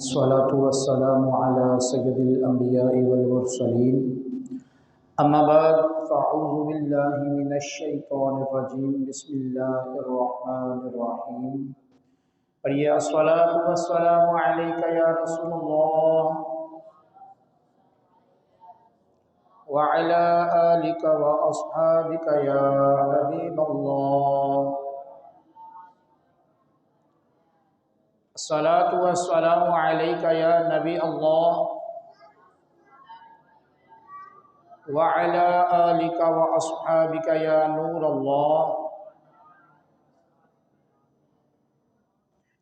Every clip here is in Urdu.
الصلاة والسلام على سيد الأنبياء والمرسلين أما بعد فأعوذ بالله من الشيطان الرجيم بسم الله الرحمن الرحيم پڑھیے الصلاة والسلام عليك يا رسول الله وعلى آلك وأصحابك يا حبيب الله الصلاة والسلام عليك يا نبي الله وعلى آلك وأصحابك يا نور الله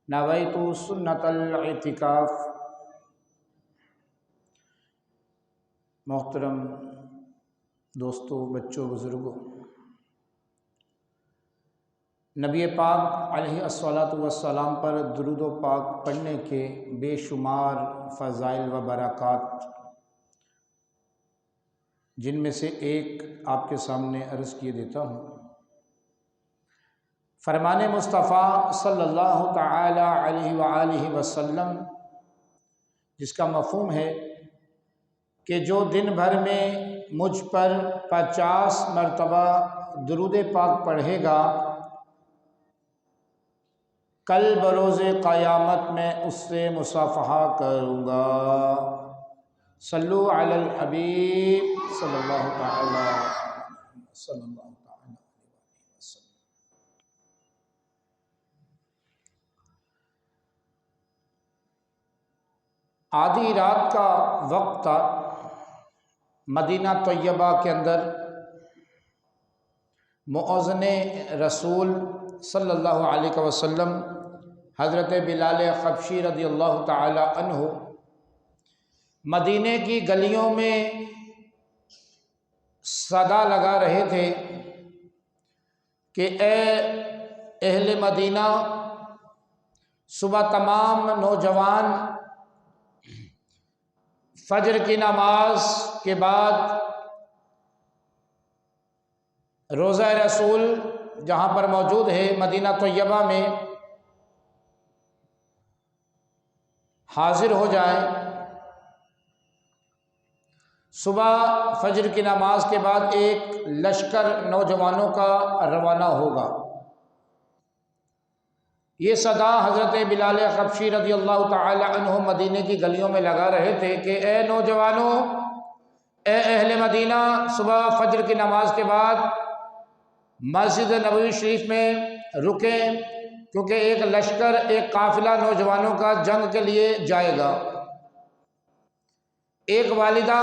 نويت سنة الاعتكاف۔ محترم دوستو، بچوں، بزرگوں، نبی پاک علیہ الصلاۃ والسلام پر درود و پاک پڑھنے کے بے شمار فضائل و برکات، جن میں سے ایک آپ کے سامنے عرض کیے دیتا ہوں۔ فرمان مصطفیٰ صلی اللہ تعالی علیہ وآلہ وسلم، جس کا مفہوم ہے کہ جو دن بھر میں مجھ پر 50 مرتبہ درود پاک پڑھے گا، کل بروز قیامت میں اس سے مصافحہ کروں گا۔ صلو علی الحبیب صلی اللہ تعالی وسلم۔ آدھی رات کا وقت تھا، مدینہ طیبہ کے اندر مؤذن رسول صلی اللہ علیہ وسلم حضرت بلال حبشی رضی اللہ تعالی عنہ مدینے کی گلیوں میں صدا لگا رہے تھے کہ اے اہل مدینہ، صبح تمام نوجوان فجر کی نماز کے بعد روضہ رسول جہاں پر موجود ہے مدینہ طیبہ میں حاضر ہو جائیں۔ صبح فجر کی نماز کے بعد ایک لشکر نوجوانوں کا روانہ ہوگا۔ یہ صدا حضرت بلال حبشی رضی اللہ تعالی عنہ مدینے کی گلیوں میں لگا رہے تھے کہ اے نوجوانوں، اے اہل مدینہ، صبح فجر کی نماز کے بعد مسجد نبوی شریف میں رکیں، کیونکہ ایک لشکر، ایک قافلہ نوجوانوں کا جنگ کے لیے جائے گا۔ ایک والدہ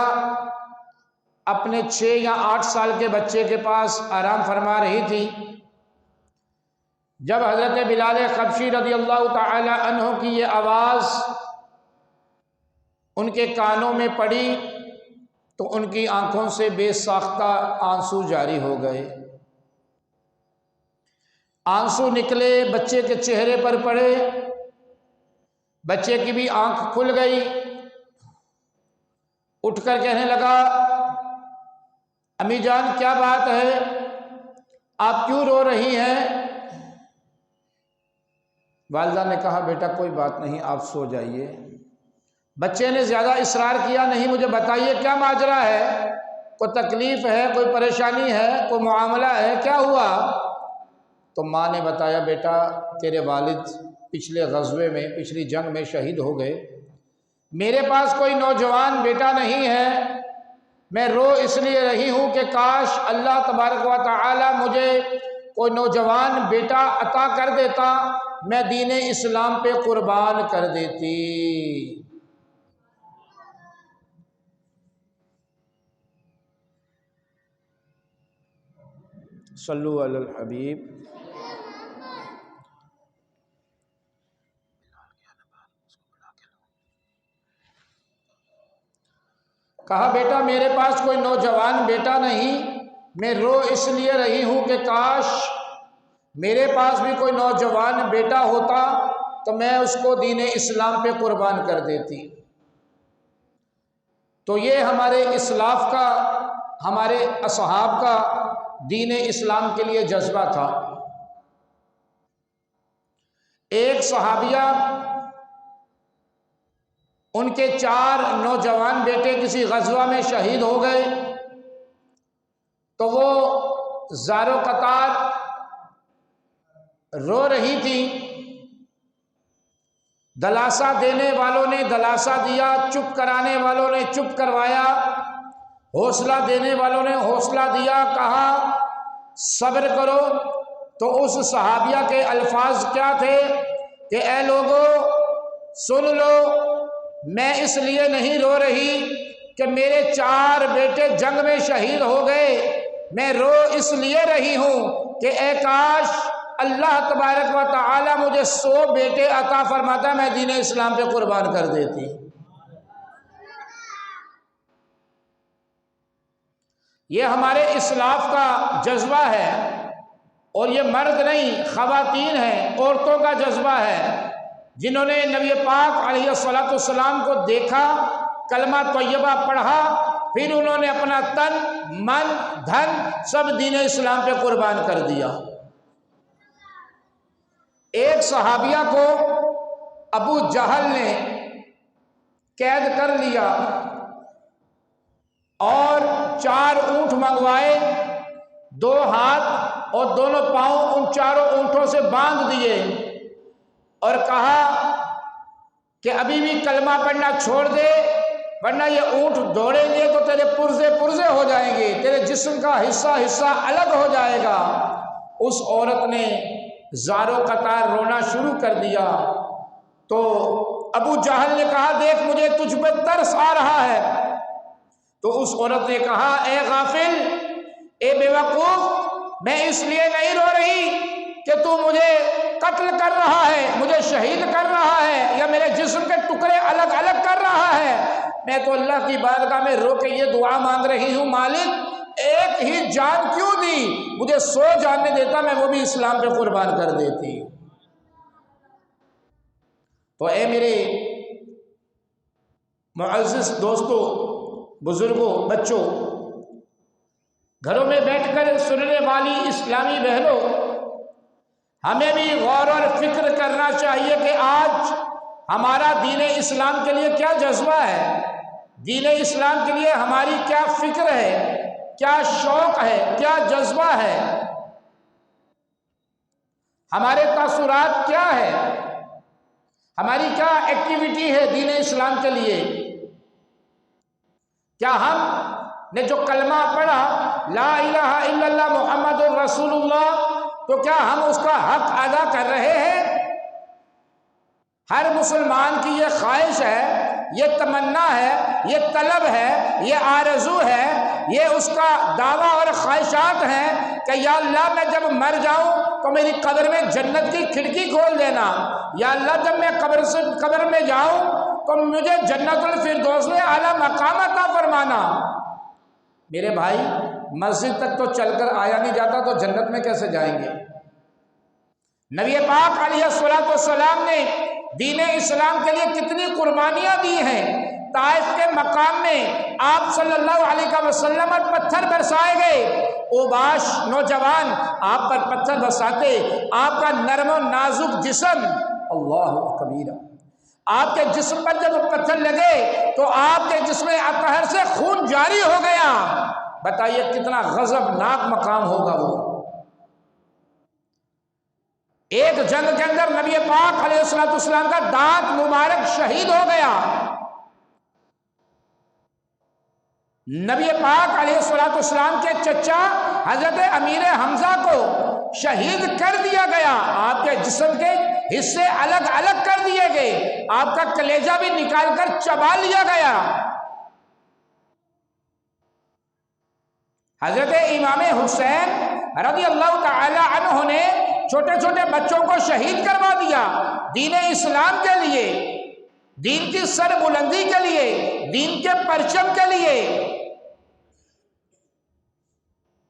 اپنے 6 یا 8 سال کے بچے کے پاس آرام فرما رہی تھی۔ جب حضرت بلال حبشی رضی اللہ تعالی عنہ کی یہ آواز ان کے کانوں میں پڑی تو ان کی آنکھوں سے بے ساختہ آنسو جاری ہو گئے۔ آنسو نکلے، بچے کے چہرے پر پڑے، بچے کی بھی آنکھ کھل گئی، اٹھ کر کہنے لگا، امی جان کیا بات ہے، آپ کیوں رو رہی ہیں؟ والدہ نے کہا، بیٹا کوئی بات نہیں، آپ سو جائیے۔ بچے نے زیادہ اصرار کیا، نہیں مجھے بتائیے کیا ماجرا ہے، کوئی تکلیف ہے، کوئی پریشانی ہے، کوئی معاملہ ہے، کیا ہوا؟ تو ماں نے بتایا، بیٹا تیرے والد پچھلے غزوے میں، پچھلی جنگ میں شہید ہو گئے، میرے پاس کوئی نوجوان بیٹا نہیں ہے، میں رو اس لیے رہی ہوں کہ کاش اللہ تبارک و تعالی مجھے کوئی نوجوان بیٹا عطا کر دیتا، میں دین اسلام پہ قربان کر دیتی۔ صلو علی الحبیب۔ کہا، بیٹا میرے پاس کوئی نوجوان بیٹا نہیں، میں رو اس لیے رہی ہوں کہ کاش میرے پاس بھی کوئی نوجوان بیٹا ہوتا تو میں اس کو دین اسلام پہ قربان کر دیتی۔ تو یہ ہمارے اسلاف کا، ہمارے اصحاب کا دین اسلام کے لیے جذبہ تھا۔ ایک صحابیہ ان کے 4 نوجوان بیٹے کسی غزوہ میں شہید ہو گئے، تو وہ زار و قطار رو رہی تھی۔ دلاسا دینے والوں نے دلاسا دیا، چپ کرانے والوں نے چپ کروایا، حوصلہ دینے والوں نے حوصلہ دیا، کہا صبر کرو۔ تو اس صحابیہ کے الفاظ کیا تھے کہ اے لوگو سن لو، میں اس لیے نہیں رو رہی کہ میرے 4 بیٹے جنگ میں شہید ہو گئے، میں رو اس لیے رہی ہوں کہ اے کاش اللہ تبارک و تعالی مجھے 100 بیٹے عطا فرماتا، میں دین اسلام پہ قربان کر دیتی۔ یہ ہمارے اسلاف کا جذبہ ہے، اور یہ مرد نہیں، خواتین ہیں، عورتوں کا جذبہ ہے، جنہوں نے نبی پاک علیہ الصلوۃ والسلام کو دیکھا، کلمہ طیبہ پڑھا، پھر انہوں نے اپنا تن من دھن سب دین اسلام پہ قربان کر دیا۔ ایک صحابیہ کو ابو جہل نے قید کر لیا اور 4 اونٹ منگوائے، 2 ہاتھ اور دونوں پاؤں ان 4 اونٹوں سے باندھ دیے اور کہا کہ ابھی بھی کلمہ پڑھنا چھوڑ دے، ورنہ یہ اونٹ دوڑیں گے تو تیرے پرزے پرزے ہو جائیں گے، تیرے جسم کا حصہ حصہ الگ ہو جائے گا۔ اس عورت نے زار و قطار رونا شروع کر دیا، تو ابو جہل نے کہا دیکھ مجھے تجھ پہ ترس آ رہا ہے۔ تو اس عورت نے کہا اے غافل، اے بے وقوف، میں اس لیے نہیں رو رہی کہ تو مجھے قتل کر رہا ہے، مجھے شہید کر رہا ہے، یا میرے جسم کے ٹکڑے الگ الگ کر رہا ہے، میں تو اللہ کی بارگاہ میں رو کے یہ دعا مانگ رہی ہوں، مالک ایک ہی جان کیوں دی، مجھے 100 جانیں دیتا، میں وہ بھی اسلام پہ قربان کر دیتی۔ تو اے میرے معزز دوستوں، بزرگوں، بچوں، گھروں میں بیٹھ کر سننے والی اسلامی بہنوں، ہمیں بھی غور اور فکر کرنا چاہیے کہ آج ہمارا دین اسلام کے لیے کیا جذبہ ہے، دین اسلام کے لیے ہماری کیا فکر ہے، کیا شوق ہے، کیا جذبہ ہے، ہمارے تاثرات کیا ہے، ہماری کیا ایکٹیویٹی ہے دین اسلام کے لیے۔ کیا ہم نے جو کلمہ پڑھا لا الہ الا اللہ محمد الرسول اللہ، تو کیا ہم اس کا حق ادا کر رہے ہیں؟ ہر مسلمان کی یہ خواہش ہے، یہ تمنا ہے، یہ طلب ہے، یہ آرزو ہے، یہ اس کا دعویٰ اور خواہشات ہیں کہ یا اللہ میں جب مر جاؤں تو میری قبر میں جنت کی کھڑکی کھول دینا، یا اللہ جب میں قبر میں جاؤں تو مجھے جنت الفردوس میں اعلیٰ مقام عطا فرمانا۔ میرے بھائی، مسجد تک تو چل کر آیا نہیں جاتا تو جنت میں کیسے جائیں گے؟ نبی پاک علیہ الصلوۃ والسلام نے دین اسلام کے لیے کتنی قربانیاں دی ہیں۔ طائف کے مقام میں آپ صلی اللہ علیہ وسلم پر پتھر برسائے گئے، اوباش نوجوان آپ پر پتھر برساتے، آپ کا نرم و نازک جسم، اللہ کبیرہ، آپ کے جسم پر جب پتھر لگے تو آپ کے جسم اطہر سے خون جاری ہو گیا۔ بتائیے کتنا غضبناک مقام ہوگا وہ۔ ایک جنگ کے اندر نبی پاک علیہ السلام کا دانت مبارک شہید ہو گیا، نبی پاک علیہ السلام کے چچا حضرت امیر حمزہ کو شہید کر دیا گیا، آپ کے جسم کے حصے الگ الگ کر دیے گئے، آپ کا کلیجہ بھی نکال کر چبا لیا گیا۔ حضرت امام حسین رضی اللہ تعالی عنہ نے چھوٹے چھوٹے بچوں کو شہید کروا دیا دین اسلام کے لیے، دین کی سر بلندی کے لیے، دین کے پرچم کے لیے۔